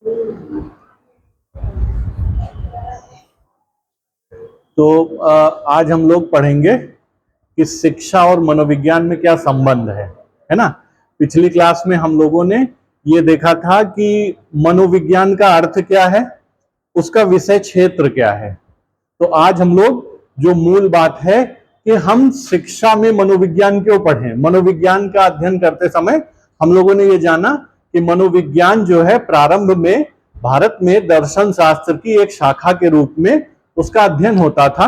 तो आज हम लोग पढ़ेंगे कि शिक्षा और मनोविज्ञान में क्या संबंध है ना। पिछली क्लास में हम लोगों ने ये देखा था कि मनोविज्ञान का अर्थ क्या है, उसका विषय क्षेत्र क्या है। तो आज हम लोग जो मूल बात है कि हम शिक्षा में मनोविज्ञान क्यों पढ़ें। मनोविज्ञान का अध्ययन करते समय हम लोगों ने ये जाना कि मनोविज्ञान जो है प्रारंभ में भारत में दर्शन शास्त्र की एक शाखा के रूप में उसका अध्ययन होता था,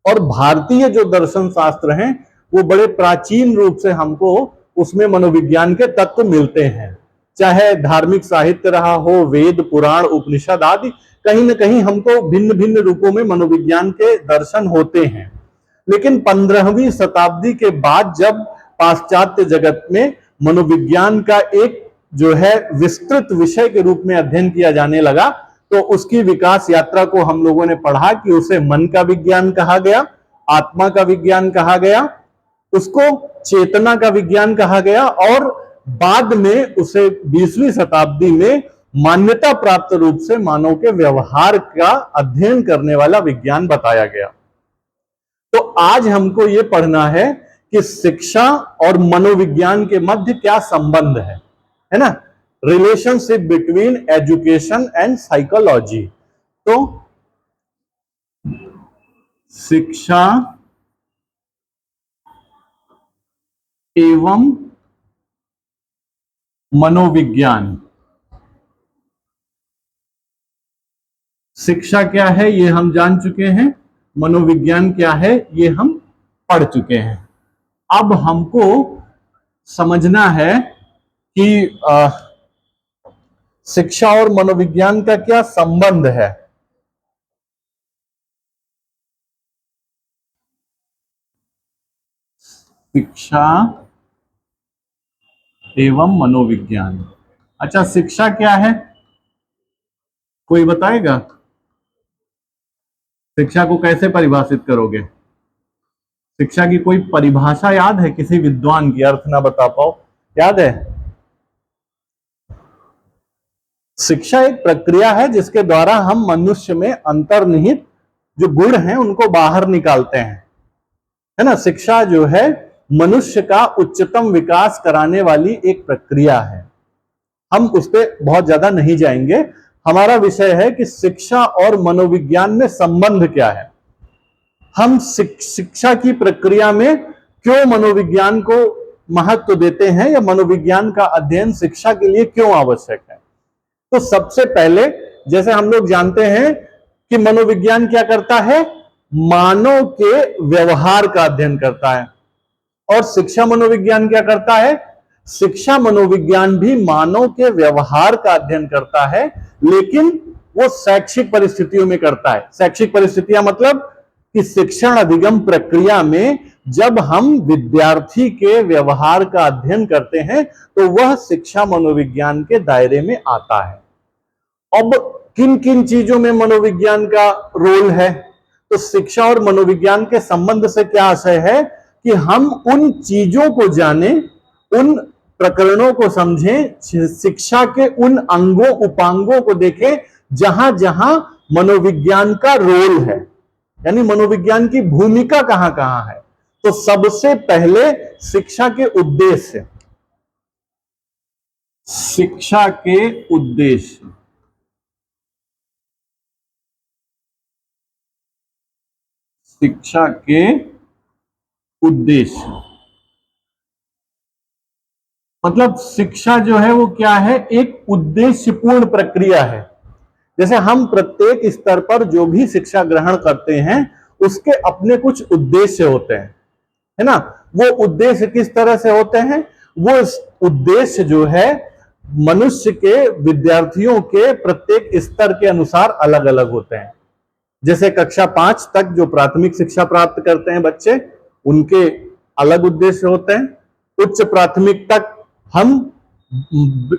और भारतीय जो दर्शन शास्त्र हैं वो बड़े प्राचीन रूप से हमको उसमें मनोविज्ञान के तत्व मिलते हैं। चाहे धार्मिक साहित्य रहा हो, वेद पुराण उपनिषद आदि, कहीं ना कहीं हमको भिन्न भिन्न रूपों में मनोविज्ञान के दर्शन होते हैं। लेकिन 15वीं शताब्दी के बाद जब पाश्चात्य जगत में मनोविज्ञान का एक जो है विस्तृत विषय के रूप में अध्ययन किया जाने लगा, तो उसकी विकास यात्रा को हम लोगों ने पढ़ा कि उसे मन का विज्ञान कहा गया, आत्मा का विज्ञान कहा गया, उसको चेतना का विज्ञान कहा गया, और बाद में उसे 20वीं शताब्दी में मान्यता प्राप्त रूप से मानव के व्यवहार का अध्ययन करने वाला विज्ञान बताया गया। तो आज हमको ये पढ़ना है कि शिक्षा और मनोविज्ञान के मध्य क्या संबंध है ना, relationship between education and psychology. तो शिक्षा एवं मनोविज्ञान। शिक्षा क्या है ये हम जान चुके हैं, मनोविज्ञान क्या है ये हम पढ़ चुके हैं। अब हमको समझना है कि शिक्षा और मनोविज्ञान का क्या संबंध है। शिक्षा एवं मनोविज्ञान। अच्छा, शिक्षा क्या है, कोई बताएगा? शिक्षा को कैसे परिभाषित करोगे? शिक्षा की कोई परिभाषा याद है किसी विद्वान की? अर्थ ना बता पाओ, याद है? शिक्षा एक प्रक्रिया है जिसके द्वारा हम मनुष्य में अंतर्निहित जो गुण हैं उनको बाहर निकालते हैं, है ना। शिक्षा जो है मनुष्य का उच्चतम विकास कराने वाली एक प्रक्रिया है। हम उस पर बहुत ज्यादा नहीं जाएंगे। हमारा विषय है कि शिक्षा और मनोविज्ञान में संबंध क्या है। हम शिक्षा की प्रक्रिया में क्यों मनोविज्ञान को महत्व देते हैं, या मनोविज्ञान का अध्ययन शिक्षा के लिए क्यों आवश्यक है। तो सबसे पहले, जैसे हम लोग जानते हैं कि मनोविज्ञान क्या करता है, मानव के व्यवहार का अध्ययन करता है, और शिक्षा मनोविज्ञान क्या करता है, शिक्षा मनोविज्ञान भी मानव के व्यवहार का अध्ययन करता है, लेकिन वो शैक्षिक परिस्थितियों में करता है। शैक्षिक परिस्थितियां मतलब कि शिक्षण अधिगम प्रक्रिया में जब हम विद्यार्थी के व्यवहार का अध्ययन करते हैं तो वह शिक्षा मनोविज्ञान के दायरे में आता है। अब किन किन चीजों में मनोविज्ञान का रोल है, तो शिक्षा और मनोविज्ञान के संबंध से क्या आशय है कि हम उन चीजों को जानें, उन प्रकरणों को समझें, शिक्षा के उन अंगों उपांगों को देखें जहां जहां मनोविज्ञान का रोल है, यानी मनोविज्ञान की भूमिका कहां कहां है। तो सबसे पहले शिक्षा के उद्देश्य, शिक्षा के उद्देश्य। शिक्षा के उद्देश्य मतलब शिक्षा जो है वो क्या है, एक उद्देश्यपूर्ण प्रक्रिया है। जैसे हम प्रत्येक स्तर पर जो भी शिक्षा ग्रहण करते हैं उसके अपने कुछ उद्देश्य होते हैं, है ना। वो उद्देश्य किस तरह से होते हैं, वो उद्देश्य जो है मनुष्य के विद्यार्थियों के प्रत्येक स्तर के अनुसार अलग अलग होते हैं। जैसे कक्षा 5 तक जो प्राथमिक शिक्षा प्राप्त करते हैं बच्चे, उनके अलग उद्देश्य होते हैं। उच्च प्राथमिक तक हम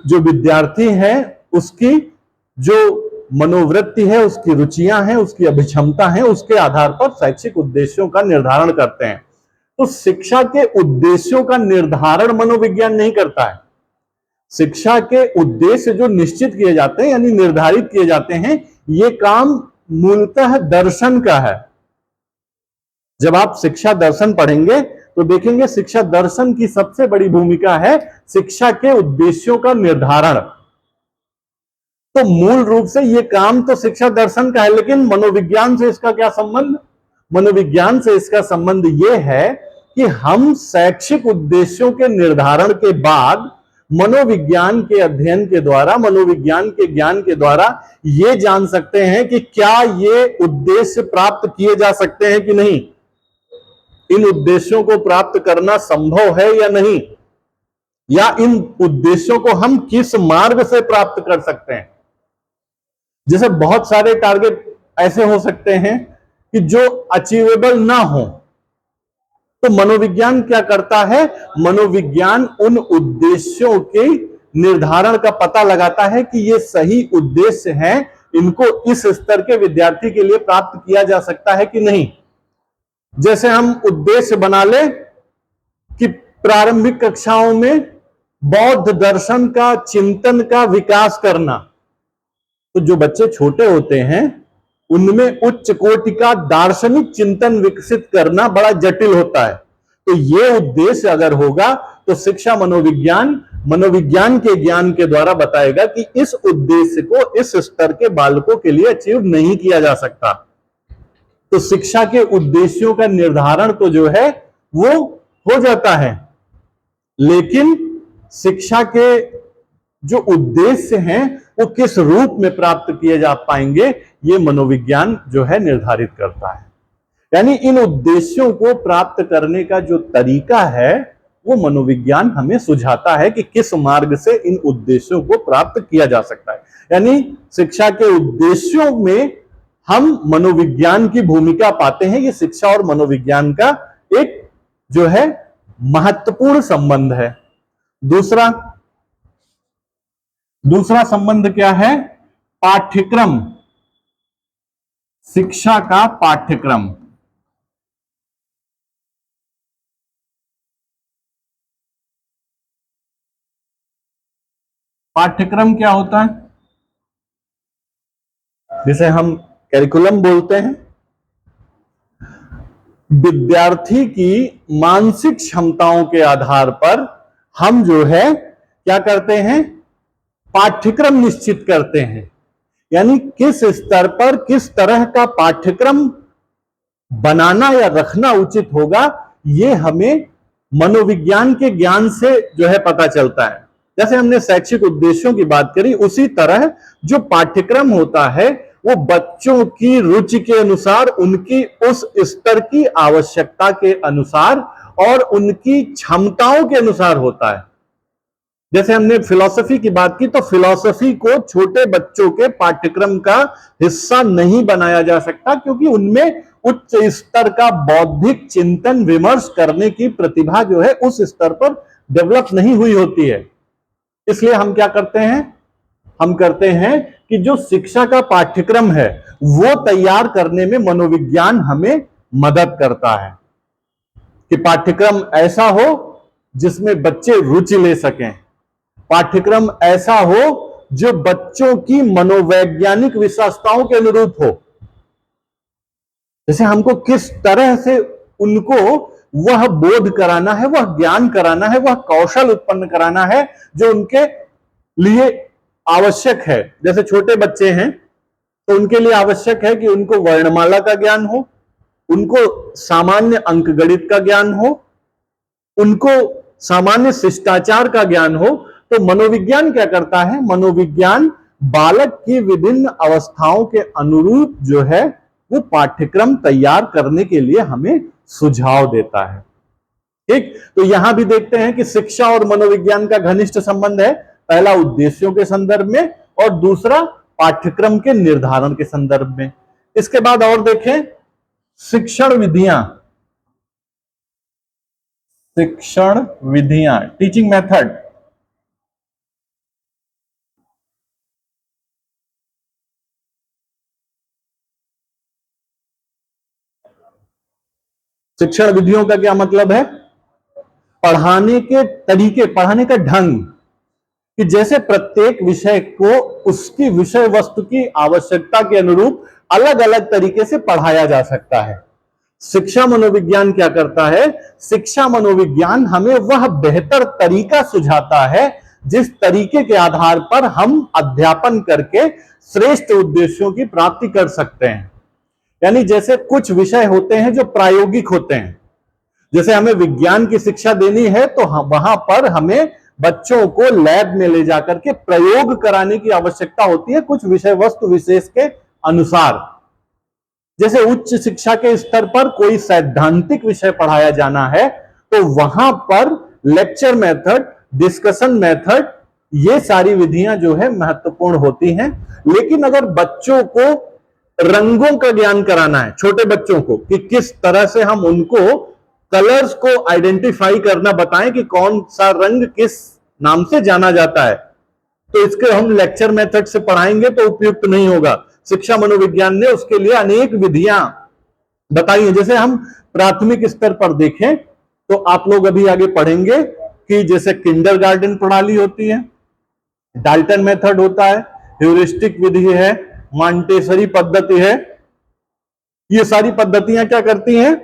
जो विद्यार्थी हैं उसकी जो मनोवृत्ति है, उसकी रुचियां हैं, उसकी अभिक्षमता है, उसके आधार पर शैक्षिक उद्देश्यों का निर्धारण करते हैं। तो शिक्षा के उद्देश्यों का निर्धारण मनोविज्ञान नहीं करता है। शिक्षा के उद्देश्य जो निश्चित किए जाते हैं यानी निर्धारित किए जाते हैं, ये काम मूलतः दर्शन का है। जब आप शिक्षा दर्शन पढ़ेंगे तो देखेंगे शिक्षा दर्शन की सबसे बड़ी भूमिका है शिक्षा के उद्देश्यों का निर्धारण। तो मूल रूप से ये काम तो शिक्षा दर्शन का है, लेकिन मनोविज्ञान से इसका क्या संबंध? मनोविज्ञान से इसका संबंध यह है कि हम शैक्षिक उद्देश्यों के निर्धारण के बाद मनोविज्ञान के अध्ययन के द्वारा, मनोविज्ञान के ज्ञान के द्वारा यह जान सकते हैं कि क्या ये उद्देश्य प्राप्त किए जा सकते हैं कि नहीं, इन उद्देश्यों को प्राप्त करना संभव है या नहीं, या इन उद्देश्यों को हम किस मार्ग से प्राप्त कर सकते हैं। जैसे बहुत सारे टारगेट ऐसे हो सकते हैं कि जो अचीवेबल ना हो, तो मनोविज्ञान क्या करता है? मनोविज्ञान उन उद्देश्यों के निर्धारण का पता लगाता है कि ये सही उद्देश्य हैं, इनको इस स्तर के विद्यार्थी के लिए प्राप्त किया जा सकता है कि नहीं। जैसे हम उद्देश्य बना ले कि प्रारंभिक कक्षाओं में बौद्ध दर्शन का, चिंतन का विकास करना, तो जो बच्चे छोटे होते हैं उनमें उच्च कोटि का दार्शनिक चिंतन विकसित करना बड़ा जटिल होता है। तो यह उद्देश्य अगर होगा तो शिक्षा मनोविज्ञान के ज्ञान के द्वारा बताएगा कि इस उद्देश्य को इस स्तर के बालकों के लिए अचीव नहीं किया जा सकता। तो शिक्षा के उद्देश्यों का निर्धारण तो जो है वो हो जाता है, लेकिन शिक्षा के जो उद्देश्य हैं वो किस रूप में प्राप्त किए जा पाएंगे, ये मनोविज्ञान जो है निर्धारित करता है। यानी इन उद्देश्यों को प्राप्त करने का जो तरीका है वो मनोविज्ञान हमें सुझाता है कि किस मार्ग से इन उद्देश्यों को प्राप्त किया जा सकता है। यानी शिक्षा के उद्देश्यों में हम मनोविज्ञान की भूमिका पाते हैं। ये शिक्षा और मनोविज्ञान का एक जो है महत्वपूर्ण संबंध है। दूसरा संबंध क्या है? पाठ्यक्रम, शिक्षा का पाठ्यक्रम। पाठ्यक्रम क्या होता है? जिसे हम करिकुलम बोलते हैं। विद्यार्थी की मानसिक क्षमताओं के आधार पर हम जो है क्या करते हैं? पाठ्यक्रम निश्चित करते हैं। यानी किस स्तर पर किस तरह का पाठ्यक्रम बनाना या रखना उचित होगा, यह हमें मनोविज्ञान के ज्ञान से जो है पता चलता है। जैसे हमने शैक्षिक उद्देश्यों की बात करी, उसी तरह जो पाठ्यक्रम होता है वो बच्चों की रुचि के अनुसार, उनकी उस स्तर की आवश्यकता के अनुसार और उनकी क्षमताओं के अनुसार होता है। जैसे हमने फिलॉसफी की बात की, तो फिलॉसफी को छोटे बच्चों के पाठ्यक्रम का हिस्सा नहीं बनाया जा सकता, क्योंकि उनमें उच्च स्तर का बौद्धिक चिंतन विमर्श करने की प्रतिभा जो है उस स्तर पर डेवलप नहीं हुई होती है। इसलिए हम क्या करते हैं? हम करते हैं कि जो शिक्षा का पाठ्यक्रम है वो तैयार करने में मनोविज्ञान हमें मदद करता है कि पाठ्यक्रम ऐसा हो जिसमें बच्चे रुचि ले सकें, पाठ्यक्रम ऐसा हो जो बच्चों की मनोवैज्ञानिक विशेषताओं के अनुरूप हो। जैसे हमको किस तरह से उनको वह बोध कराना है, वह ज्ञान कराना है, वह कौशल उत्पन्न कराना है जो उनके लिए आवश्यक है। जैसे छोटे बच्चे हैं तो उनके लिए आवश्यक है कि उनको वर्णमाला का ज्ञान हो, उनको सामान्य अंकगणित का ज्ञान हो, उनको सामान्य शिष्टाचार का ज्ञान हो। तो मनोविज्ञान क्या करता है? मनोविज्ञान बालक की विभिन्न अवस्थाओं के अनुरूप जो है वो पाठ्यक्रम तैयार करने के लिए हमें सुझाव देता है। ठीक, तो यहां भी देखते हैं कि शिक्षा और मनोविज्ञान का घनिष्ठ संबंध है। पहला उद्देश्यों के संदर्भ में और दूसरा पाठ्यक्रम के निर्धारण के संदर्भ में। इसके बाद और देखें शिक्षण विधियां, टीचिंग मेथड। शिक्षण विधियों का क्या मतलब है? पढ़ाने के तरीके, पढ़ाने का ढंग। कि जैसे प्रत्येक विषय को उसकी विषय वस्तु की आवश्यकता के अनुरूप अलग अलग तरीके से पढ़ाया जा सकता है। शिक्षा मनोविज्ञान क्या करता है? शिक्षा मनोविज्ञान हमें वह बेहतर तरीका सुझाता है जिस तरीके के आधार पर हम अध्यापन करके श्रेष्ठ उद्देश्यों की प्राप्ति कर सकते हैं। यानी जैसे कुछ विषय होते हैं जो प्रायोगिक होते हैं, जैसे हमें विज्ञान की शिक्षा देनी है तो वहां पर हमें बच्चों को लैब में ले जाकर के प्रयोग कराने की आवश्यकता होती है कुछ विषय वस्तु विशेष के अनुसार। जैसे उच्च शिक्षा के स्तर पर कोई सैद्धांतिक विषय पढ़ाया जाना है तो वहां पर लेक्चर मेथड, डिस्कशन मेथड, ये सारी विधियां जो है महत्वपूर्ण होती हैं। लेकिन अगर बच्चों को रंगों का ज्ञान कराना है, छोटे बच्चों को, कि किस तरह से हम उनको कलर्स को आइडेंटिफाई करना बताएं कि कौन सा रंग किस नाम से जाना जाता है, तो इसके हम लेक्चर मेथड से पढ़ाएंगे तो उपयुक्त नहीं होगा। शिक्षा मनोविज्ञान ने उसके लिए अनेक विधियां बताई हैं। जैसे हम प्राथमिक स्तर पर देखें तो आप लोग अभी आगे पढ़ेंगे कि जैसे किंडरगार्टन प्रणाली होती है, डाल्टन मेथड होता है, ह्यूरिस्टिक विधि है, मॉन्टेसरी पद्धति है। ये सारी पद्धतियां क्या करती हैं?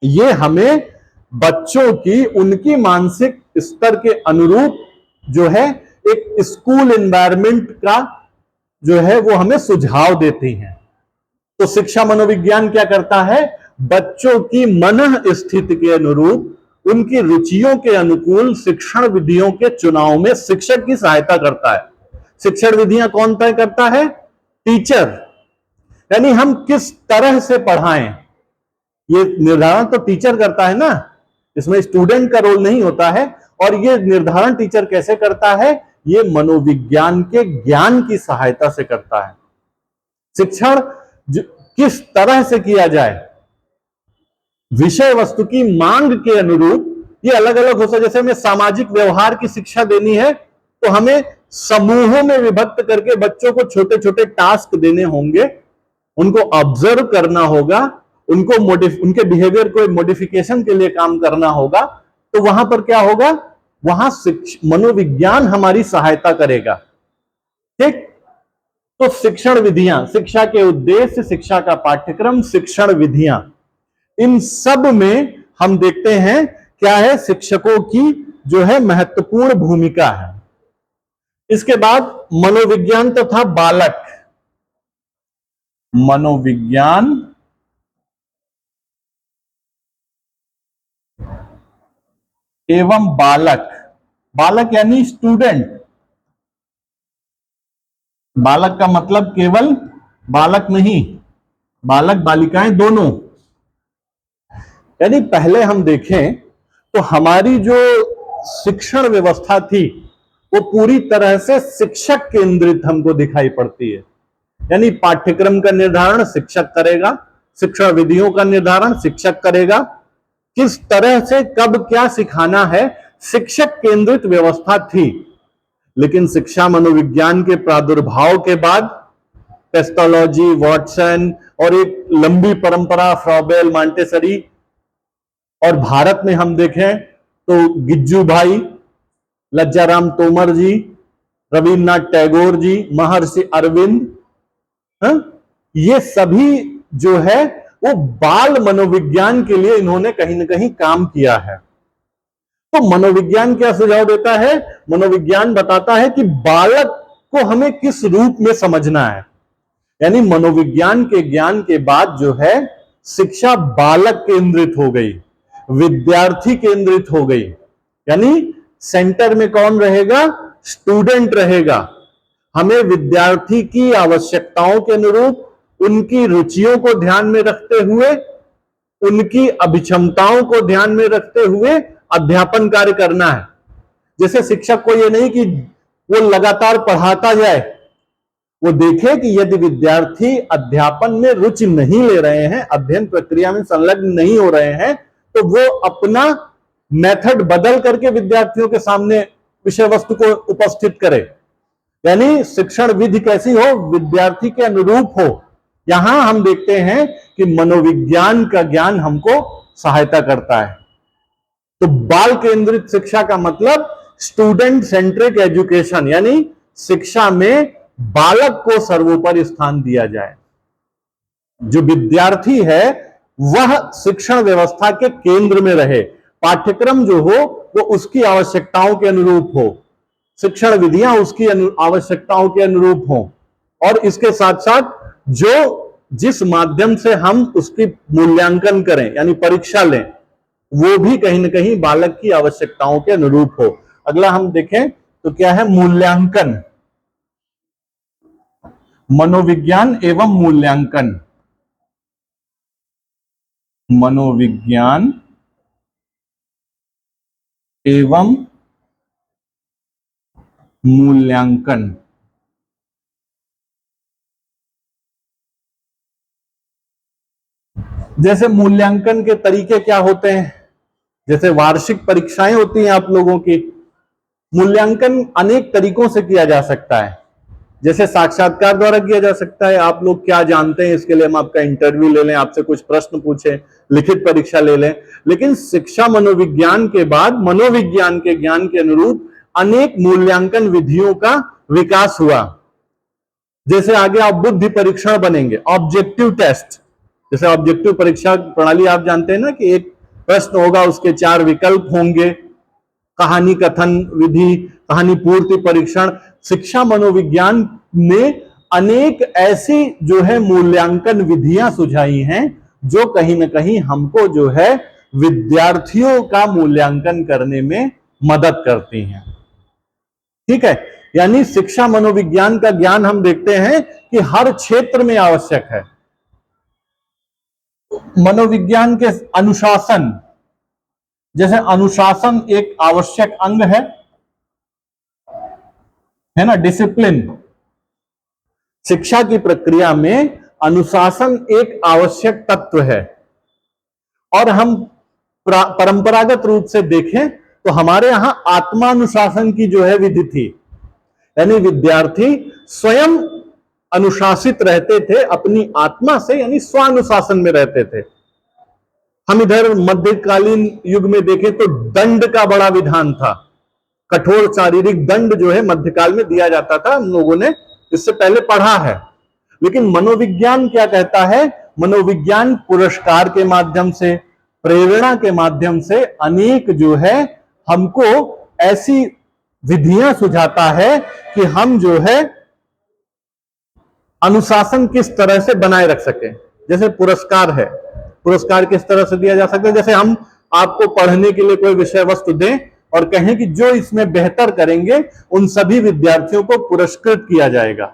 ये हमें बच्चों की उनकी मानसिक स्तर के अनुरूप जो है एक स्कूल एनवायरनमेंट का जो है वो हमें सुझाव देती हैं। तो शिक्षा मनोविज्ञान क्या करता है? बच्चों की मन स्थिति के अनुरूप, उनकी रुचियों के अनुकूल शिक्षण विधियों के चुनाव में शिक्षक की सहायता करता है। शिक्षण विधियां कौन तय करता है? टीचर। यानी हम किस तरह से पढ़ाएं, ये निर्धारण तो टीचर करता है ना, इसमें स्टूडेंट का रोल नहीं होता है। और ये निर्धारण टीचर कैसे करता है? ये मनोविज्ञान के ज्ञान की सहायता से करता है। शिक्षण किस तरह से किया जाए, विषय वस्तु की मांग के अनुरूप ये अलग अलग हो सकता है। जैसे हमें सामाजिक व्यवहार की शिक्षा देनी है तो हमें समूहों में विभक्त करके बच्चों को छोटे छोटे टास्क देने होंगे, उनको ऑब्जर्व करना होगा, उनको उनके बिहेवियर को मॉडिफिकेशन के लिए काम करना होगा। तो वहां पर क्या होगा? वहां मनोविज्ञान हमारी सहायता करेगा। ठीक। तो शिक्षण विधियां, शिक्षा के उद्देश्य, शिक्षा का पाठ्यक्रम, शिक्षण विधियां, इन सब में हम देखते हैं क्या है? शिक्षकों की जो है महत्वपूर्ण भूमिका है। इसके बाद मनोविज्ञान तथा बालक, मनोविज्ञान एवं बालक, बालक यानी स्टूडेंट। बालक का मतलब केवल बालक नहीं, बालक बालिकाएं दोनों। यानी पहले हम देखें तो हमारी जो शिक्षण व्यवस्था थी वो पूरी तरह से शिक्षक केंद्रित हमको दिखाई पड़ती है। यानी पाठ्यक्रम का निर्धारण शिक्षक करेगा, शिक्षण विधियों का निर्धारण शिक्षक करेगा, किस तरह से कब क्या सिखाना है, शिक्षक केंद्रित व्यवस्था थी। लेकिन शिक्षा मनोविज्ञान के प्रादुर्भाव के बाद पेस्टोलॉजी, वॉटसन और एक लंबी परंपरा फ्रॉबेल, मॉन्टेसरी, और भारत में हम देखें तो गिज्जू भाई, लज्जाराम तोमर जी, रविन्द्रनाथ टैगोर जी, महर्षि अरविंद, ये सभी जो है वो बाल मनोविज्ञान के लिए इन्होंने कहीं ना कहीं काम किया है। तो मनोविज्ञान क्या सुझाव देता है? मनोविज्ञान बताता है कि बालक को हमें किस रूप में समझना है। यानी मनोविज्ञान के ज्ञान के बाद जो है शिक्षा बालक केंद्रित हो गई, विद्यार्थी केंद्रित हो गई। यानी सेंटर में कौन रहेगा? स्टूडेंट रहेगा। हमें विद्यार्थी की आवश्यकताओं के अनुरूप, उनकी रुचियों को ध्यान में रखते हुए, उनकी अभिक्षमताओं को ध्यान में रखते हुए अध्यापन कार्य करना है। जैसे शिक्षक को यह नहीं कि वो लगातार पढ़ाता जाए, वो देखे कि यदि विद्यार्थी अध्यापन में रुचि नहीं ले रहे हैं, अध्ययन प्रक्रिया में संलग्न नहीं हो रहे हैं, तो वो अपना मेथड बदल करके विद्यार्थियों के सामने विषय वस्तु को उपस्थित करे। यानी शिक्षण विधि कैसी हो? विद्यार्थी के अनुरूप हो। यहां हम देखते हैं कि मनोविज्ञान का ज्ञान हमको सहायता करता है। तो बाल केंद्रित शिक्षा का मतलब स्टूडेंट सेंट्रिक एजुकेशन, यानी शिक्षा में बालक को सर्वोपरि स्थान दिया जाए। जो विद्यार्थी है वह शिक्षण व्यवस्था के केंद्र में रहे, पाठ्यक्रम जो हो वो उसकी आवश्यकताओं के अनुरूप हो, शिक्षण विधियां उसकी आवश्यकताओं के अनुरूप हो, और इसके साथ साथ जो जिस माध्यम से हम उसकी मूल्यांकन करें यानी परीक्षा लें वो भी कहीं ना कहीं बालक की आवश्यकताओं के अनुरूप हो। अगला हम देखें तो क्या है, मूल्यांकन, मनोविज्ञान एवं मूल्यांकन। मनोविज्ञान एवं मूल्यांकन। जैसे मूल्यांकन के तरीके क्या होते हैं, जैसे वार्षिक परीक्षाएं होती हैं आप लोगों की, मूल्यांकन अनेक तरीकों से किया जा सकता है। जैसे साक्षात्कार द्वारा किया जा सकता है, आप लोग क्या जानते हैं इसके लिए हम आपका इंटरव्यू ले लें, आपसे कुछ प्रश्न पूछें, लिखित परीक्षा ले लें। लेकिन शिक्षा मनोविज्ञान के बाद मनोविज्ञान के ज्ञान के अनुरूप अनेक मूल्यांकन विधियों का विकास हुआ। जैसे आगे आप बुद्धि परीक्षण बनेंगे, ऑब्जेक्टिव टेस्ट। जैसे ऑब्जेक्टिव परीक्षा प्रणाली आप जानते हैं ना कि एक प्रश्न होगा, उसके 4 विकल्प होंगे, कहानी कथन विधि, कहानी पूर्ति परीक्षण। शिक्षा मनोविज्ञान ने अनेक ऐसी जो है मूल्यांकन विधियां सुझाई हैं जो कहीं ना कहीं हमको जो है विद्यार्थियों का मूल्यांकन करने में मदद करती हैं। ठीक है, यानी शिक्षा मनोविज्ञान का ज्ञान हम देखते हैं कि हर क्षेत्र में आवश्यक है। मनोविज्ञान के अनुशासन, जैसे अनुशासन एक आवश्यक अंग है ना, डिसिप्लिन। शिक्षा की प्रक्रिया में अनुशासन एक आवश्यक तत्व है। और हम परंपरागत रूप से देखें तो हमारे यहां आत्मानुशासन की जो है विधि थी, यानी विद्यार्थी स्वयं अनुशासित रहते थे अपनी आत्मा से, यानी स्वानुशासन में रहते थे। हम इधर मध्यकालीन युग में देखें तो दंड का बड़ा विधान था, कठोर शारीरिक दंड जो है मध्यकाल में दिया जाता था, हम लोगों ने इससे पहले पढ़ा है। लेकिन मनोविज्ञान क्या कहता है, मनोविज्ञान पुरस्कार के माध्यम से, प्रेरणा के माध्यम से अनेक जो है हमको ऐसी विधियां सुझाता है कि हम जो है अनुशासन किस तरह से बनाए रख सके। जैसे पुरस्कार है, पुरस्कार किस तरह से दिया जा सकता है, जैसे हम आपको पढ़ने के लिए कोई विषय वस्तु दें और कहें कि जो इसमें बेहतर करेंगे उन सभी विद्यार्थियों को पुरस्कृत किया जाएगा।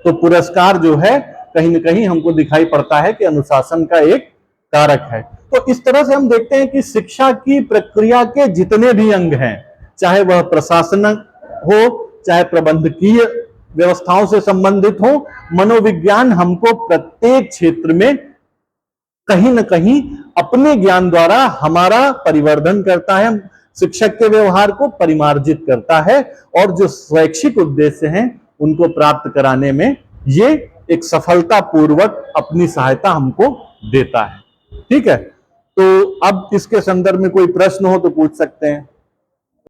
तो पुरस्कार जो है कहीं ना कहीं हमको दिखाई पड़ता है कि अनुशासन का एक कारक है। तो इस तरह से हम देखते हैं कि शिक्षा की प्रक्रिया के जितने भी अंग हैं, चाहे वह प्रशासन हो, चाहे प्रबंधकीय व्यवस्थाओं से संबंधित हो, मनोविज्ञान हमको प्रत्येक क्षेत्र में कहीं ना कहीं अपने ज्ञान द्वारा हमारा परिवर्धन करता है, शिक्षक के व्यवहार को परिमार्जित करता है, और जो शैक्षिक उद्देश्य हैं उनको प्राप्त कराने में ये एक सफलतापूर्वक अपनी सहायता हमको देता है। ठीक है, तो अब इसके संदर्भ में कोई प्रश्न हो तो पूछ सकते हैं।